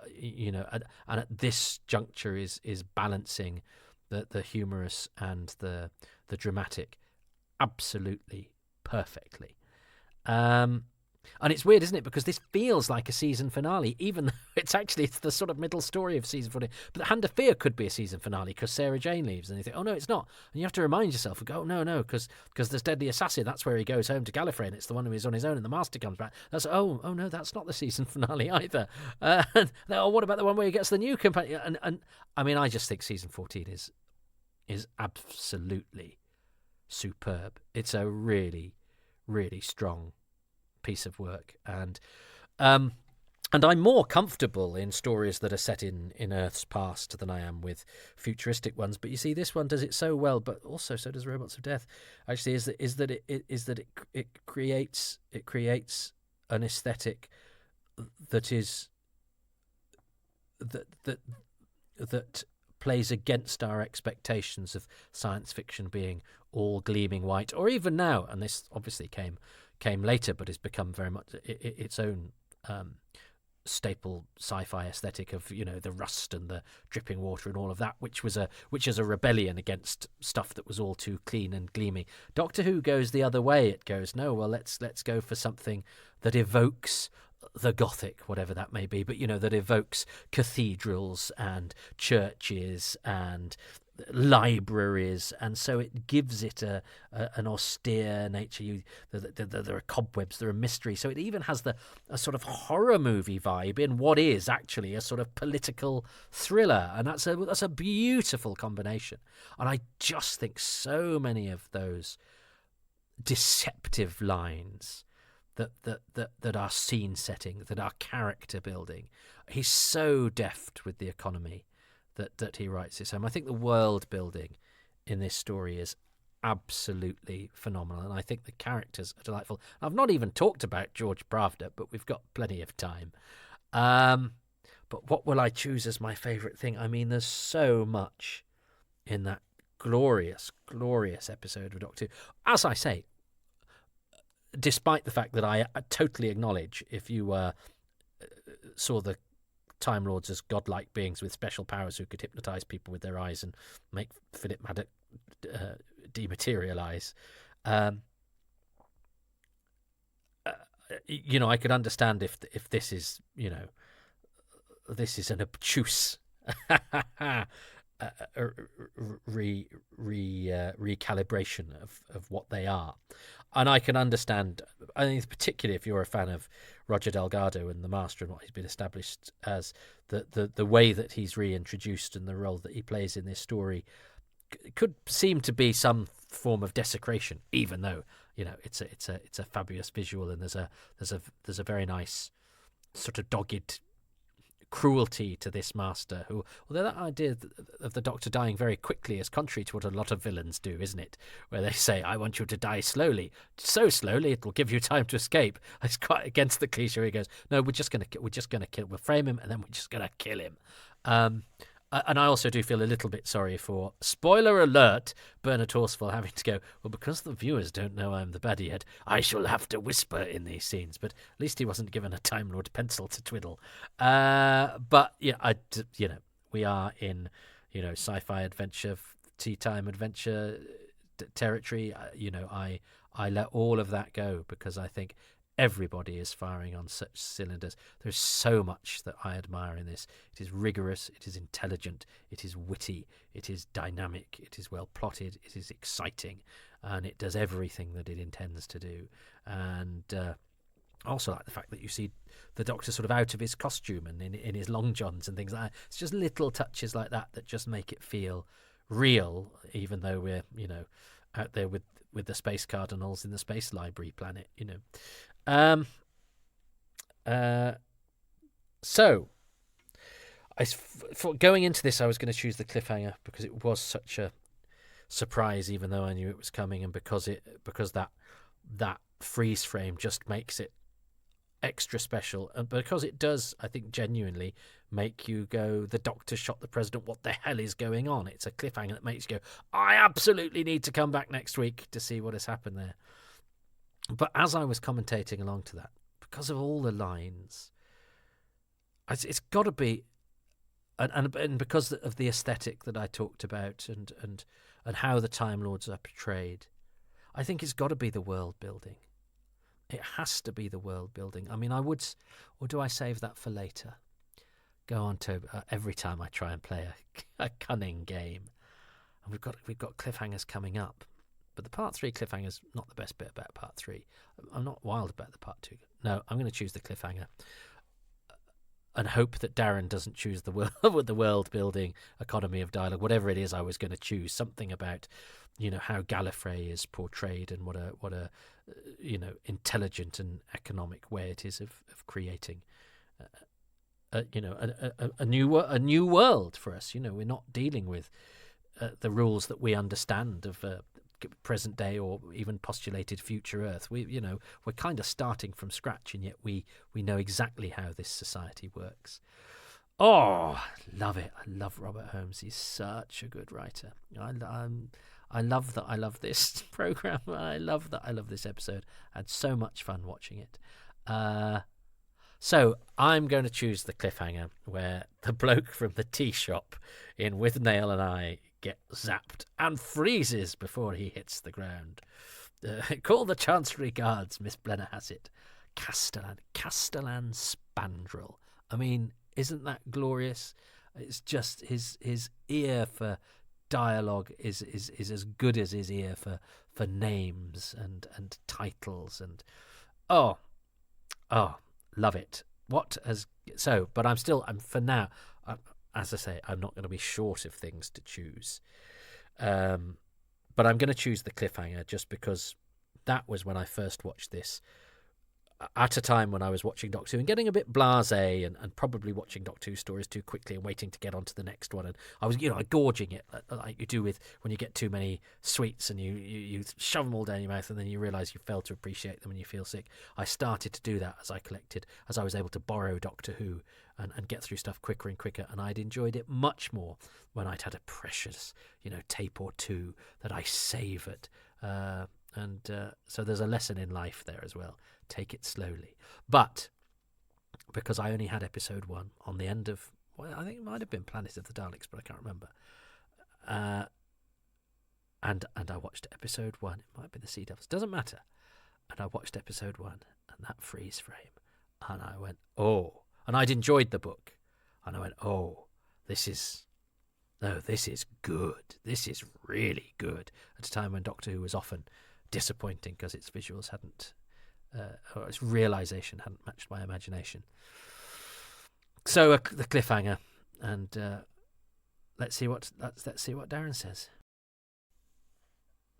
and at this juncture is balancing the humorous and the dramatic absolutely perfectly. And it's weird, isn't it? Because this feels like a season finale, even though it's the sort of middle story of season 14. But The Hand of Fear could be a season finale because Sarah Jane leaves, and you think, oh no, it's not. And you have to remind yourself, and go, oh, no, because there's Deadly Assassin. That's where he goes home to Gallifrey, and it's the one who is on his own, and the Master comes back. That's oh no, that's not the season finale either. What about the one where he gets the new companion? And I mean, I just think season 14 is absolutely superb. It's a really, really strong piece of work, and I'm more comfortable in stories that are set in Earth's past than I am with futuristic ones. But you see, this one does it so well, but also so does Robots of Death. Actually, is that it creates an aesthetic that plays against our expectations of science fiction being all gleaming white, or even now. And this obviously came later, but has become very much its own staple sci-fi aesthetic of, you know, the rust and the dripping water and all of that, which is a rebellion against stuff that was all too clean and gleaming. Doctor Who goes the other way. It goes, no, well, let's go for something that evokes the Gothic, whatever that may be, but, you know, that evokes cathedrals and churches and libraries, and so it gives it an austere nature. There are cobwebs, there are mysteries, so it even has a sort of horror movie vibe in what is actually a sort of political thriller, and that's a beautiful combination. And I just think so many of those deceptive lines that are scene setting, that are character building, he's so deft with the economy that he writes this home. I think the world building in this story is absolutely phenomenal, and I think the characters are delightful. I've not even talked about George Pravda, but we've got plenty of time. But what will I choose as my favourite thing? I mean, there's so much in that glorious, glorious episode of Doctor Who. As I say, despite the fact that I totally acknowledge, if you saw the Time Lords as godlike beings with special powers who could hypnotise people with their eyes and make Philip Maddock dematerialise, you know, I could understand if this is, you know, this is an obtuse recalibration of what they are. And I can understand, I think particularly if you're a fan of Roger Delgado and the Master and what he's been established as, the way that he's reintroduced and the role that he plays in this story could seem to be some form of desecration, even though, you know, it's a fabulous visual, and there's a very nice sort of dogged cruelty to this Master, who, although that idea of the Doctor dying very quickly is contrary to what a lot of villains do, isn't it? Where they say, I want you to die slowly, so slowly it will give you time to escape. It's quite against the cliche. He goes, no, we're just gonna kill, we'll frame him and then we're just gonna kill him. And I also do feel a little bit sorry for, spoiler alert, Bernard Horsfall having to go, well, because the viewers don't know I'm the baddie yet, I shall have to whisper in these scenes. But at least he wasn't given a Time Lord pencil to twiddle. But, yeah, you know, we are in, you know, sci-fi adventure, tea time adventure territory. You know, I let all of that go because I think everybody is firing on such cylinders. There's so much that I admire in this. It is rigorous, it is intelligent, it is witty, it is dynamic, it is well plotted, it is exciting, and it does everything that it intends to do. And I also like the fact that you see the Doctor sort of out of his costume and in his long johns and things like that. It's just little touches like that that just make it feel real, even though we're, you know, out there with the space cardinals in the space library planet, you know. So for going into this, I was going to choose the cliffhanger because it was such a surprise, even though I knew it was coming, and because that freeze frame just makes it extra special, and because it does, I think, genuinely make you go, the Doctor shot the President, what the hell is going on? It's a cliffhanger that makes you go, I absolutely need to come back next week to see what has happened there. But as I was commentating along to that, because of all the lines, it's got to be, and because of the aesthetic that I talked about, and how the Time Lords are portrayed, I think it's got to be the world building. It has to be the world building. I mean, I would, or do I save that for later? Go on, Toby. Every time I try and play a cunning game, and we've got cliffhangers coming up. But the part 3 cliffhanger's not the best bit about part 3. I'm not wild about the part 2. No, I'm going to choose the cliffhanger and hope that Daren doesn't choose the world building, economy of dialogue, whatever it is I was going to choose. Something about, you know, how Gallifrey is portrayed and what a you know, intelligent and economic way it is of creating you know, a new world for us. You know, we're not dealing with the rules that we understand of present day or even postulated future Earth. We're kind of starting from scratch, and yet we know exactly how this society works. Oh, love it. I love Robert Holmes. He's such a good writer. I love that I love this program. I love that I love this episode. I had so much fun watching it. So I'm going to choose the cliffhanger where the bloke from the tea shop in With Nail and I get zapped and freezes before he hits the ground. Call the Chancery Guards, Miss Blennerhassett. Castellan Spandrel. I mean, isn't that glorious? It's just his ear for dialogue is as good as his ear for names and titles and oh, love it. But I'm for now. As I say, I'm not going to be short of things to choose. But I'm going to choose the cliffhanger just because that was when I first watched this. At a time when I was watching Doctor Who and getting a bit blasé and probably watching Doctor Who stories too quickly and waiting to get on to the next one. And I was, gorging it like you do with when you get too many sweets and you shove them all down your mouth and then you realise you fail to appreciate them and you feel sick. I started to do that as I was able to borrow Doctor Who and get through stuff quicker and quicker. And I'd enjoyed it much more when I'd had a precious, tape or two that I savoured. So there's a lesson in life there as well. Take it slowly. But because I only had episode 1 on the end of, I think it might have been Planet of the Daleks, but I can't remember. And I watched episode 1. It might be the Sea Devils. Doesn't matter. And I watched episode 1 and that freeze frame. And I went, oh. And I'd enjoyed the book. And I went, oh, this is good. This is really good. At a time when Doctor Who was often disappointing because its visuals hadn't, or its realisation hadn't matched my imagination. So the cliffhanger, and let's see what Daren says.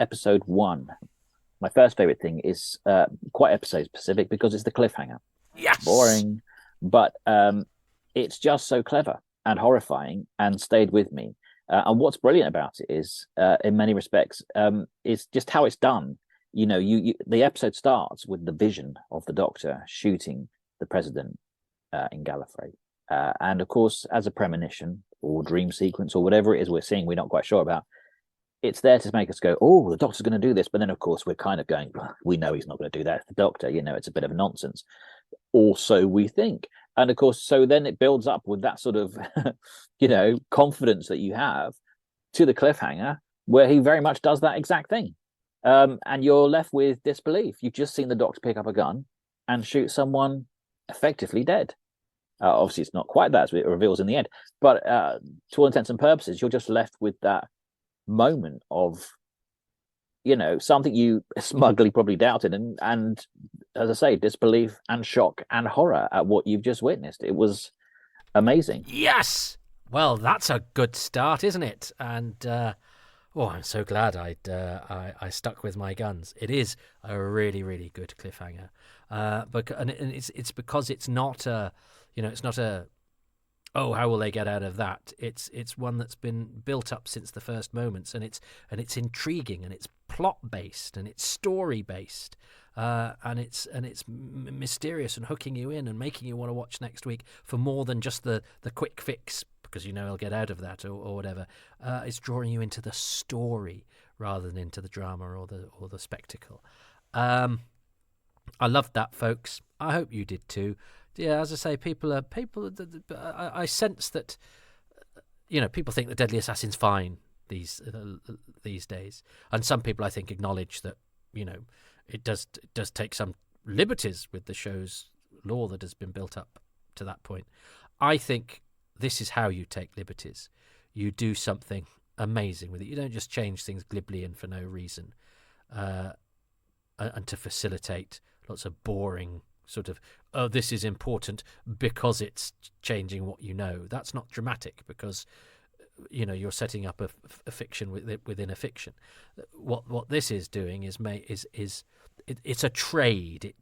Episode 1. My first favourite thing is quite episode specific because it's the cliffhanger. Yes, boring, but it's just so clever and horrifying and stayed with me. And what's brilliant about it is, in many respects, is just how it's done. The episode starts with the vision of the Doctor shooting the President in Gallifrey. And of course, as a premonition or dream sequence or whatever it is we're seeing, we're not quite sure about, it's there to make us go, oh, the Doctor's going to do this. But then, of course, we're kind of going, we know he's not going to do that. It's the Doctor, it's a bit of nonsense. Or so we think. And of course, so then it builds up with that sort of, confidence that you have to the cliffhanger where he very much does that exact thing. And you're left with disbelief. You've just seen the Doctor pick up a gun and shoot someone effectively dead. Obviously, it's not quite that, as it reveals in the end. But to all intents and purposes, you're just left with that moment of, something you smugly probably doubted. And as I say, disbelief and shock and horror at what you've just witnessed. It was amazing. Yes! Well, that's a good start, isn't it? And... I'm so glad I stuck with my guns. It is a really, really good cliffhanger, and it's because it's not a, oh, how will they get out of that? It's one that's been built up since the first moments, and it's intriguing, and it's plot based, and it's story based, and it's mysterious and hooking you in and making you want to watch next week for more than just the quick fix. Because he'll get out of that or whatever. It's drawing you into the story rather than into the drama or the spectacle. I loved that, folks. I hope you did too. Yeah, as I say, I sense that people think the Deadly Assassin's fine these days, and some people I think acknowledge that it does take some liberties with the show's lore that has been built up to that point. I think. This is how you take liberties. You do something amazing with it. You don't just change things glibly and for no reason, and to facilitate lots of boring sort of, oh, this is important because it's changing what you know. That's not dramatic because, you're setting up a fiction within a fiction. What this is doing is it's a trade.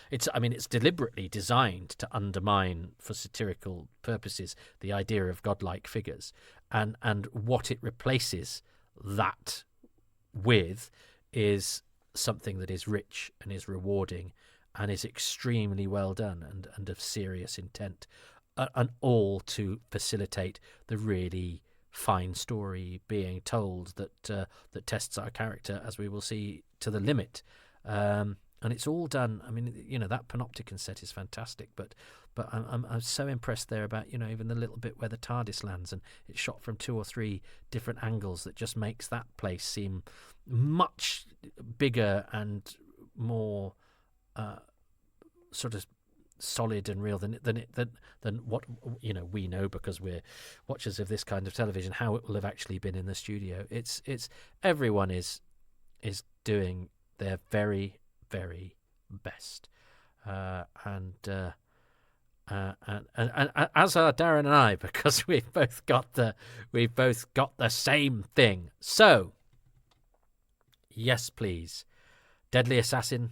It's deliberately designed to undermine, for satirical purposes, the idea of godlike figures, and what it replaces that with is something that is rich and is rewarding and is extremely well done and of serious intent, and all to facilitate the really fine story being told that tests our character, as we will see, to the limit. And it's all done. I mean, that panopticon set is fantastic, but I'm so impressed there about even the little bit where the TARDIS lands, and it's shot from 2 or 3 different angles that just makes that place seem much bigger and more sort of solid and real than what we know, because we're watchers of this kind of television, how it will have actually been in the studio. It's everyone is doing their very, very best, and as are Daren and I, because we've both got the same thing. So yes, please, Deadly Assassin.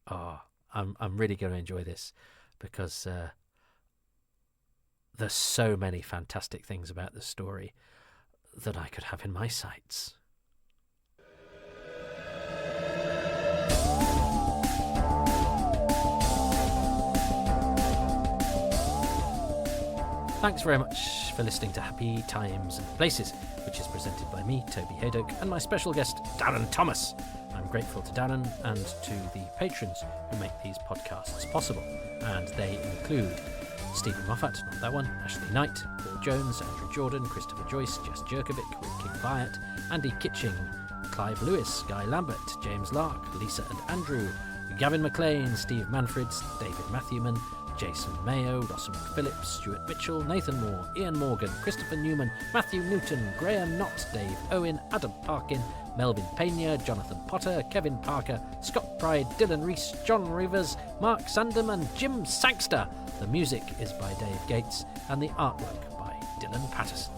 I'm really going to enjoy this, because there's so many fantastic things about the story that I could have in my sights. Thanks very much for listening to Happy Times and Places, which is presented by me, Toby Haydock, and my special guest, Daren Thomas. I'm grateful to Daren and to the patrons who make these podcasts possible, and they include Stephen Moffat, not that one, Ashley Knight, Paul Jones, Andrew Jordan, Christopher Joyce, Jess Jerkovic, Will King Byatt, Andy Kitching, Clive Lewis, Guy Lambert, James Lark, Lisa and Andrew, Gavin McLean, Steve Manfreds, David Matthewman, Jason Mayo, Rosamund Phillips, Stuart Mitchell, Nathan Moore, Ian Morgan, Christopher Newman, Matthew Newton, Graham Knott, Dave Owen, Adam Parkin, Melvin Pena, Jonathan Potter, Kevin Parker, Scott Pride, Dylan Rees, John Rivers, Mark Sandham and Jim Sangster. The music is by Dave Gates and the artwork by Dylan Patterson.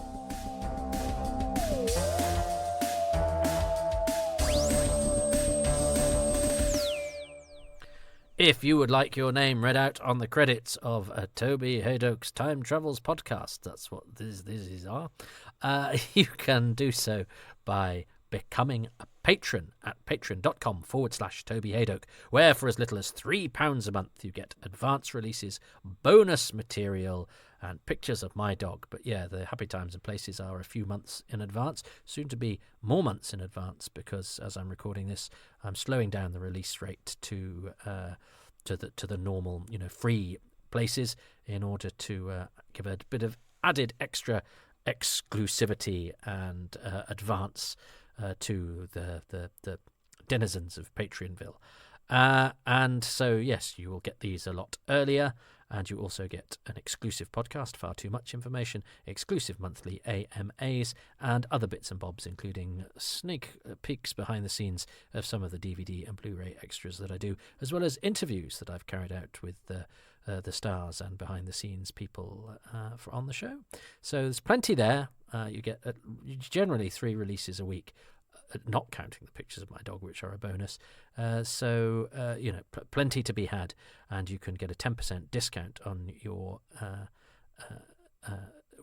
If you would like your name read out on the credits of Toby Haydock's Time Travels podcast, that's what these are, you can do so by becoming a patron at patreon.com/Toby Haydock, where for as little as £3 a month you get advance releases, bonus material, and pictures of my dog. But yeah, the Happy Times and Places are a few months in advance, soon to be more months in advance, because as I'm recording this, I'm slowing down the release rate to the normal, free places, in order to give a bit of added extra exclusivity and advance to the denizens of Patreonville. And so, yes, you will get these a lot earlier, and you also get an exclusive podcast, Far Too Much Information, exclusive monthly AMAs, and other bits and bobs, including sneak peeks behind the scenes of some of the DVD and Blu-ray extras that I do, as well as interviews that I've carried out with the stars and behind-the-scenes people on the show. So there's plenty there. You get generally 3 releases a week, not counting the pictures of my dog, which are a bonus. So plenty to be had, and you can get a 10% discount on your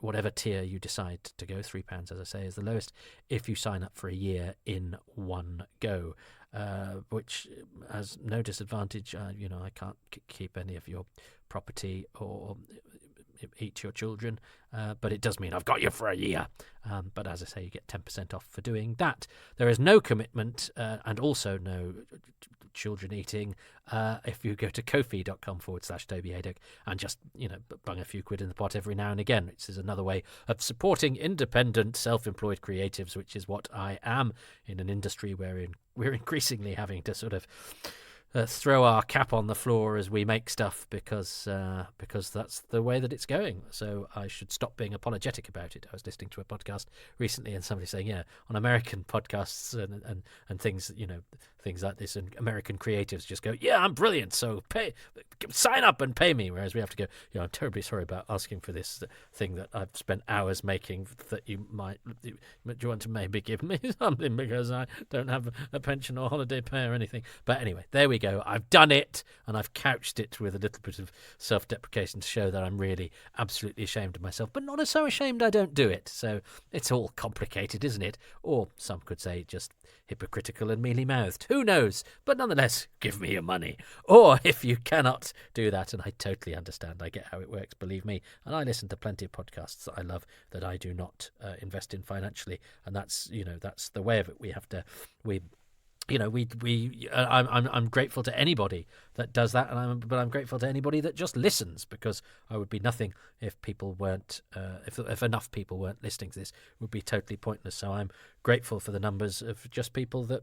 whatever tier you decide to go. £3, as I say, is the lowest if you sign up for a year in one go, which has no disadvantage. I can't keep any of your property or eat your children, but it does mean I've got you for a year. But as I say, you get 10% off for doing that. There is no commitment and also no children eating if you go to ko-fi.com/Toby Haydock and just bung a few quid in the pot every now and again. This is another way of supporting independent, self-employed creatives, which is what I am, in an industry wherein we're increasingly having to sort of throw our cap on the floor as we make stuff, because that's the way that it's going. So I should stop being apologetic about it. I was listening to a podcast recently, and somebody saying, on American podcasts and things, things like this, and American creatives just go, I'm brilliant, so sign up and pay me. Whereas we have to go, I'm terribly sorry about asking for this thing that I've spent hours making, that do you want to maybe give me something, because I don't have a pension or holiday pay or anything. But anyway, there we go. I've done it, and I've couched it with a little bit of self-deprecation to show that I'm really absolutely ashamed of myself, but not so ashamed I don't do it. So it's all complicated, isn't it? Or some could say just hypocritical and mealy-mouthed. Who knows? But nonetheless, give me your money. Or if you cannot do that, and I totally understand, I get how it works, believe me, and I listen to plenty of podcasts that I love that I do not invest in financially, and that's the way of it. I'm grateful to anybody that does that, but I'm grateful to anybody that just listens, because I would be nothing if people weren't, if enough people weren't listening to this. It would be totally pointless. So I'm grateful for the numbers of just people that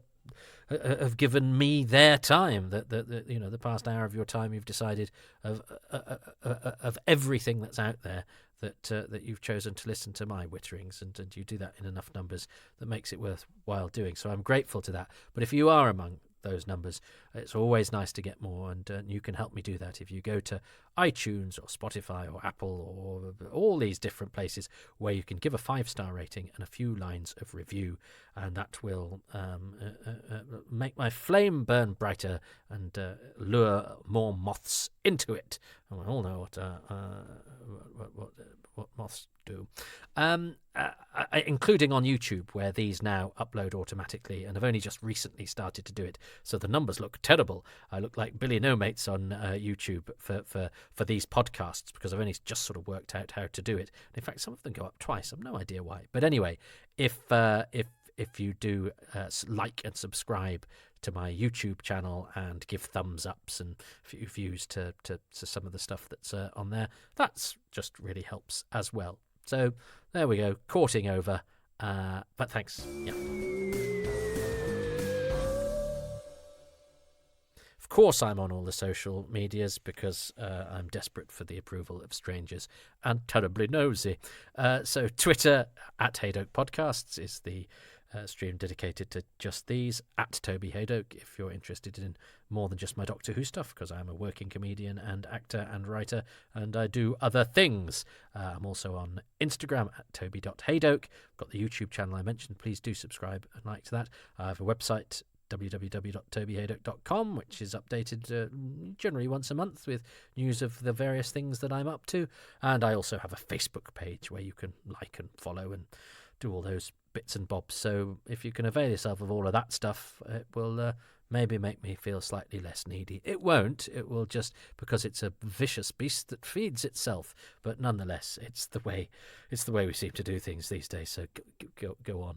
have given me their time. That the past hour of your time, you've decided of everything that's out there, that you've chosen to listen to my witterings, and you do that in enough numbers that makes it worthwhile doing. So I'm grateful to that. But if you are among those numbers, it's always nice to get more, and you can help me do that if you go to iTunes or Spotify or Apple or all these different places where you can give a 5-star rating and a few lines of review, and that will make my flame burn brighter and lure more moths into it. And we all know what moths do, including on YouTube, where these now upload automatically, and I've only just recently started to do it, so the numbers look terrible. I look like Billy No Mates on YouTube for these podcasts, because I've only just sort of worked out how to do it. In fact, some of them go up twice. I've no idea why. But anyway, if you do like and subscribe to my YouTube channel and give thumbs ups and views to some of the stuff that's on there, that's just really helps as well. So there we go, courting over, but thanks. Yeah. Of course I'm on all the social medias, because I'm desperate for the approval of strangers and terribly nosy. So Twitter @HaydokePodcasts is the stream dedicated to just these, @Toby Haydoke if you're interested in more than just my Doctor Who stuff, because I'm a working comedian and actor and writer, and I do other things. I'm also on Instagram @Toby.Haydoke. I've got the YouTube channel I mentioned. Please do subscribe and like to that. I have a website, www.tobyhaydoke.com, which is updated generally once a month with news of the various things that I'm up to. And I also have a Facebook page where you can like and follow and do all those bits and bobs. So if you can avail yourself of all of that stuff, it will maybe make me feel slightly less needy. It won't. It will, just because it's a vicious beast that feeds itself. But nonetheless, it's the way we seem to do things these days. So go on.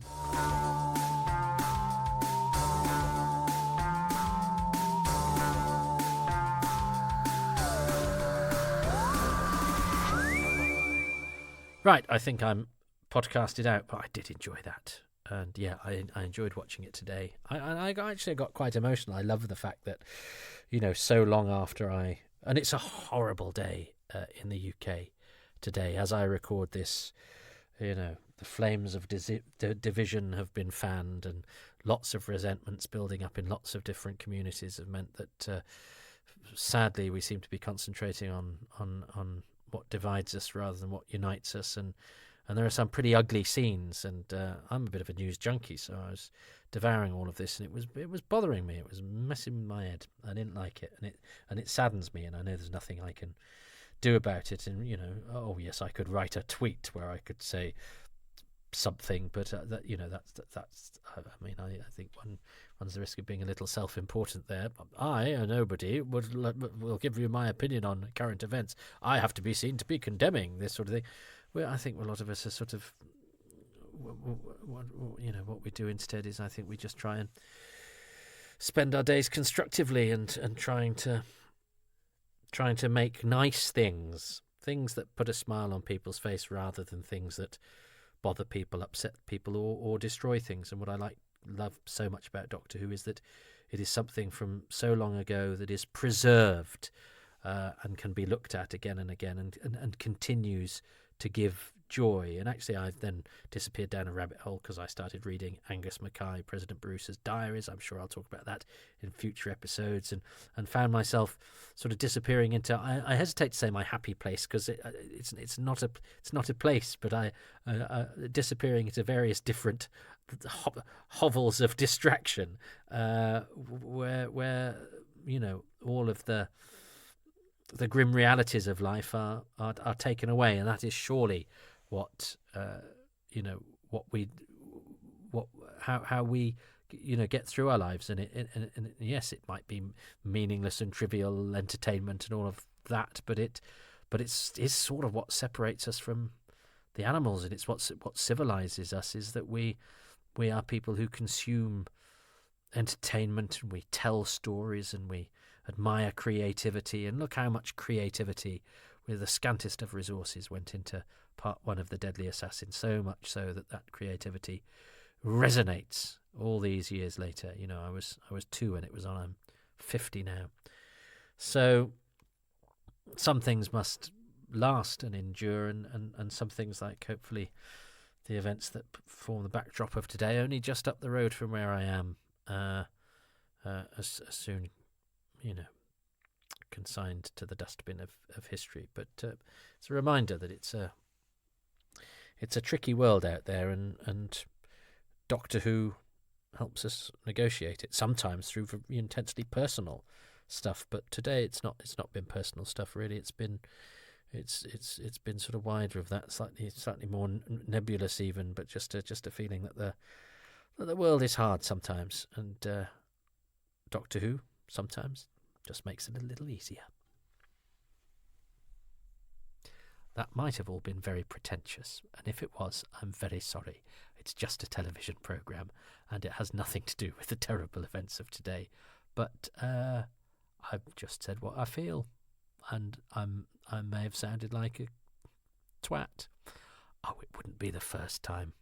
Right, I think I'm podcasted out, but I did enjoy that. And yeah, I enjoyed watching it today. I actually got quite emotional. I love the fact that, so long after and it's a horrible day in the UK today. As I record this, the flames of division have been fanned, and lots of resentments building up in lots of different communities have meant that, sadly, we seem to be concentrating on what divides us rather than what unites us, and there are some pretty ugly scenes, and I'm a bit of a news junkie, so I was devouring all of this, and it was bothering me. It was messing with my head. I didn't like it, and it saddens me, and I know there's nothing I can do about it. And oh yes, I could write a tweet where I could say something, but that's I think one runs the risk of being a little self-important there. I, a nobody, will give you my opinion on current events. I have to be seen to be condemning this sort of thing. Well, I think a lot of us are sort of, what we do instead is, I think we just try and spend our days constructively and trying to make nice things that put a smile on people's face, rather than things that bother people, upset people, or destroy things. And what I love so much about Doctor Who is that it is something from so long ago that is preserved and can be looked at again and again, and continues to give joy. And actually, I've then disappeared down a rabbit hole because I started reading Angus Mackay, President Bruce's diaries. I'm sure I'll talk about that in future episodes, and found myself sort of disappearing into, I hesitate to say my happy place, because it's not a place, but I disappearing into various different hovels of distraction, where all of the grim realities of life are taken away, and that is surely how we get through our lives. And yes, it might be meaningless and trivial entertainment and all of that, but it's sort of what separates us from the animals, and it's what civilizes us, is that we are people who consume entertainment, and we tell stories, and we admire creativity. And look how much creativity, with the scantest of resources, went into part 1 of The Deadly Assassin. So much so that creativity resonates all these years later. You know, I was 2 when it was on. I'm 50 now. So some things must last and endure, and some things, like hopefully the events that form the backdrop of today, only just up the road from where I am, as soon, consigned to the dustbin of history. But it's a reminder that it's a tricky world out there, and Doctor Who helps us negotiate it, sometimes through intensely personal stuff. But today it's not been personal stuff, really. It's been sort of wider of that, slightly more nebulous even, but just a feeling that the world is hard sometimes, and Doctor Who sometimes just makes it a little easier. That might have all been very pretentious, and if it was, I'm very sorry. It's just a television programme, and it has nothing to do with the terrible events of today. But I've just said what I feel, and I may have sounded like a twat. Oh, it wouldn't be the first time.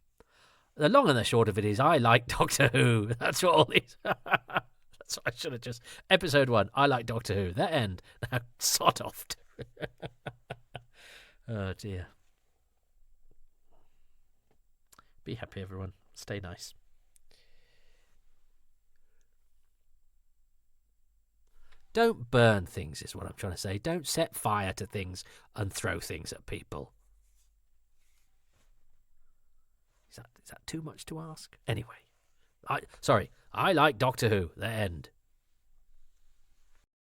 The long and the short of it is, I like Doctor Who. That's what all these... That's what I should have just... Episode 1, I like Doctor Who. That end. Now, sod off. Oh, dear. Be happy, everyone. Stay nice. Don't burn things, is what I'm trying to say. Don't set fire to things and throw things at people. Is that too much to ask? Anyway, I like Doctor Who. The end.